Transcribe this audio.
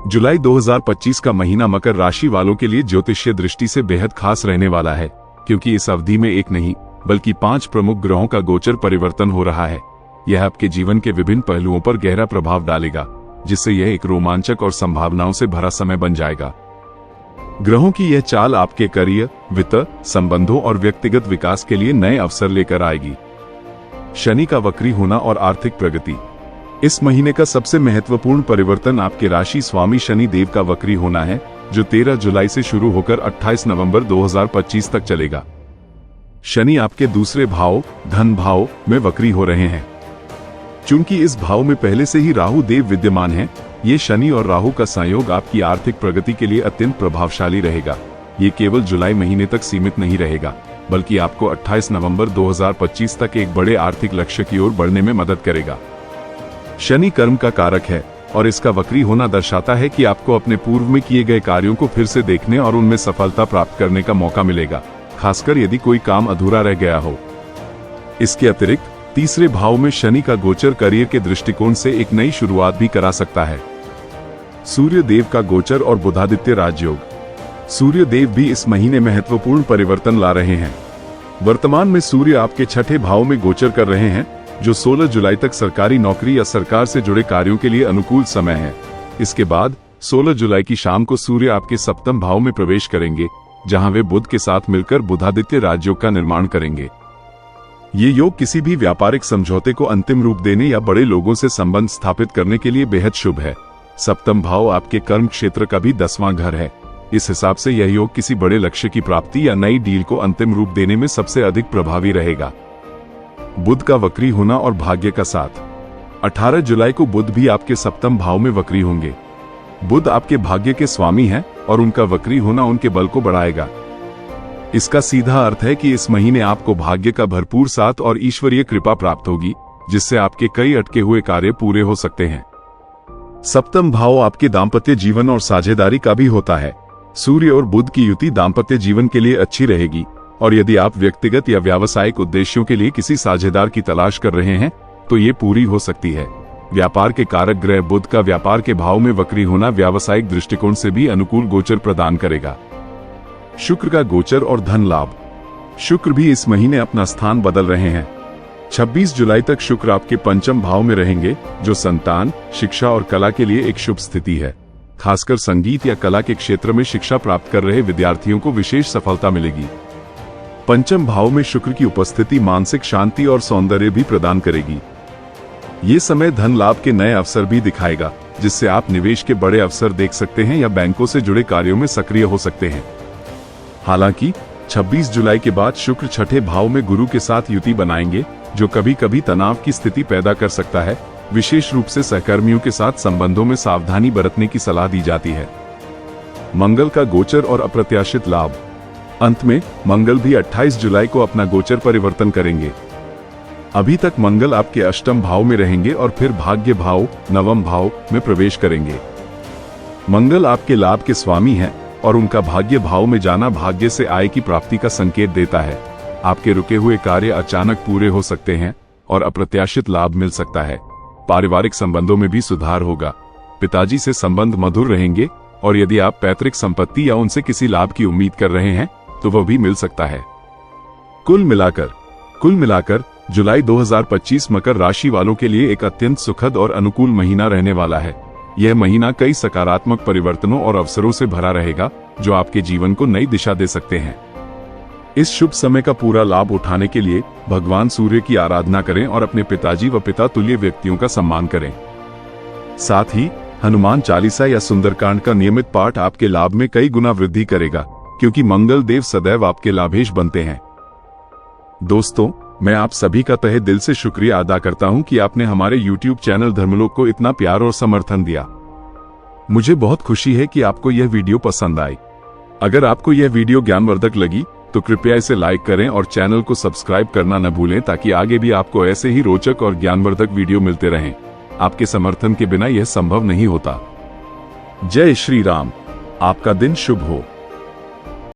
जुलाई 2025 का महीना मकर राशि वालों के लिए ज्योतिषीय दृष्टि से बेहद खास रहने वाला है, क्योंकि इस अवधि में एक नहीं बल्कि 5 प्रमुख ग्रहों का गोचर परिवर्तन हो रहा है। यह आपके जीवन के विभिन्न पहलुओं पर गहरा प्रभाव डालेगा, जिससे यह एक रोमांचक और संभावनाओं से भरा समय बन जाएगा। ग्रहों की यह चाल आपके करियर, वित्त, संबंधों और व्यक्तिगत विकास के लिए नए अवसर लेकर आएगी। शनि का वक्री होना और आर्थिक प्रगति। इस महीने का सबसे महत्वपूर्ण परिवर्तन आपके राशि स्वामी शनि देव का वक्री होना है, जो 13 जुलाई से शुरू होकर 28 नवंबर 2025 तक चलेगा। शनि आपके दूसरे भाव, धन भाव में वक्री हो रहे हैं। चूंकि इस भाव में पहले से ही राहु देव विद्यमान हैं, ये शनि और राहु का संयोग आपकी आर्थिक प्रगति के लिए अत्यंत प्रभावशाली रहेगा। ये केवल जुलाई महीने तक सीमित नहीं रहेगा, बल्कि आपको 28 नवंबर 2025 तक एक बड़े आर्थिक लक्ष्य की ओर बढ़ने में मदद करेगा। शनि कर्म का कारक है और इसका वक्री होना दर्शाता है कि आपको अपने पूर्व में किए गए कार्यों को फिर से देखने और उनमें सफलता प्राप्त करने का मौका मिलेगा, खासकर यदि कोई काम अधूरा रह गया हो। इसके अतिरिक्त तीसरे भाव में शनि का गोचर करियर के दृष्टिकोण से एक नई शुरुआत भी करा सकता है। सूर्य देव का गोचर और बुधादित्य राजयोग। सूर्य देव भी इस महीने महत्वपूर्ण परिवर्तन ला रहे हैं। वर्तमान में सूर्य आपके छठे भाव में गोचर कर रहे हैं, जो 16 जुलाई तक सरकारी नौकरी या सरकार से जुड़े कार्यों के लिए अनुकूल समय है। इसके बाद 16 जुलाई की शाम को सूर्य आपके सप्तम भाव में प्रवेश करेंगे, जहां वे बुध के साथ मिलकर बुधादित्य राजयोग का निर्माण करेंगे। ये योग किसी भी व्यापारिक समझौते को अंतिम रूप देने या बड़े लोगों से संबंध स्थापित करने के लिए बेहद शुभ है। सप्तम भाव आपके कर्म क्षेत्र का भी 10वां घर है। इस हिसाब से यह योग किसी बड़े लक्ष्य की प्राप्ति या नई डील को अंतिम रूप देने में सबसे अधिक प्रभावी रहेगा। बुध का वक्री होना और भाग्य का साथ। 18 जुलाई को बुध भी आपके सप्तम भाव में वक्री होंगे। बुध आपके भाग्य के स्वामी हैं और उनका वक्री होना उनके बल को बढ़ाएगा। इसका सीधा अर्थ है कि इस महीने आपको भाग्य का भरपूर साथ और ईश्वरीय कृपा प्राप्त होगी, जिससे आपके कई अटके हुए कार्य पूरे हो सकते हैं। सप्तम भाव आपके दाम्पत्य जीवन और साझेदारी का भी होता है। सूर्य और बुध की युति दाम्पत्य जीवन के लिए अच्छी रहेगी, और यदि आप व्यक्तिगत या व्यावसायिक उद्देश्यों के लिए किसी साझेदार की तलाश कर रहे हैं, तो ये पूरी हो सकती है। व्यापार के कारक ग्रह बुध का व्यापार के भाव में वक्री होना व्यावसायिक दृष्टिकोण से भी अनुकूल गोचर प्रदान करेगा। शुक्र का गोचर और धन लाभ। शुक्र भी इस महीने अपना स्थान बदल रहे हैं। 26 जुलाई तक शुक्र आपके पंचम भाव में रहेंगे, जो संतान, शिक्षा और कला के लिए एक शुभ स्थिति है। खासकर संगीत या कला के क्षेत्र में शिक्षा प्राप्त कर रहे विद्यार्थियों को विशेष सफलता मिलेगी। पंचम भाव में शुक्र की उपस्थिति मानसिक शांति और सौंदर्य भी प्रदान करेगी। ये समय धन लाभ के नए अवसर भी दिखाएगा, जिससे आप निवेश के बड़े अवसर देख सकते हैं या बैंकों से जुड़े कार्यों में सक्रिय हो सकते हैं। हालांकि 26 जुलाई के बाद शुक्र छठे भाव में गुरु के साथ युति बनाएंगे, जो कभी कभी तनाव की स्थिति पैदा कर सकता है। विशेष रूप से सहकर्मियों के साथ संबंधों में सावधानी बरतने की सलाह दी जाती है। मंगल का गोचर और अप्रत्याशित लाभ। अंत में मंगल भी 28 जुलाई को अपना गोचर परिवर्तन करेंगे। अभी तक मंगल आपके अष्टम भाव में रहेंगे और फिर भाग्य भाव, नवम भाव में प्रवेश करेंगे। मंगल आपके लाभ के स्वामी हैं और उनका भाग्य भाव में जाना भाग्य से आय की प्राप्ति का संकेत देता है। आपके रुके हुए कार्य अचानक पूरे हो सकते हैं और अप्रत्याशित लाभ मिल सकता है। पारिवारिक संबंधों में भी सुधार होगा। पिताजी से संबंध मधुर रहेंगे, और यदि आप पैतृक संपत्ति या उनसे किसी लाभ की उम्मीद कर रहे हैं, तो वह भी मिल सकता है। कुल मिलाकर जुलाई 2025 मकर राशि वालों के लिए एक अत्यंत सुखद और अनुकूल महीना रहने वाला है। यह महीना कई सकारात्मक परिवर्तनों और अवसरों से भरा रहेगा, जो आपके जीवन को नई दिशा दे सकते हैं। इस शुभ समय का पूरा लाभ उठाने के लिए भगवान सूर्य की आराधना करें और अपने पिताजी व पिता तुल्य व्यक्तियों का सम्मान करें। साथ ही हनुमान चालीसा या सुंदरकांड का नियमित पाठ आपके लाभ में कई गुना वृद्धि करेगा, क्योंकि मंगल देव सदैव आपके लाभेश बनते हैं। दोस्तों, मैं आप सभी का तहे दिल से शुक्रिया अदा करता हूं कि आपने हमारे YouTube चैनल धर्मलोक को इतना प्यार और समर्थन दिया। मुझे बहुत खुशी है कि आपको यह वीडियो पसंद आई। अगर आपको यह वीडियो ज्ञानवर्धक लगी तो कृपया इसे लाइक करें और चैनल को सब्सक्राइब करना न भूलें, ताकि आगे भी आपको ऐसे ही रोचक और ज्ञानवर्धक वीडियो मिलते रहें। आपके समर्थन के बिना यह संभव नहीं होता। जय श्री राम। आपका दिन शुभ हो।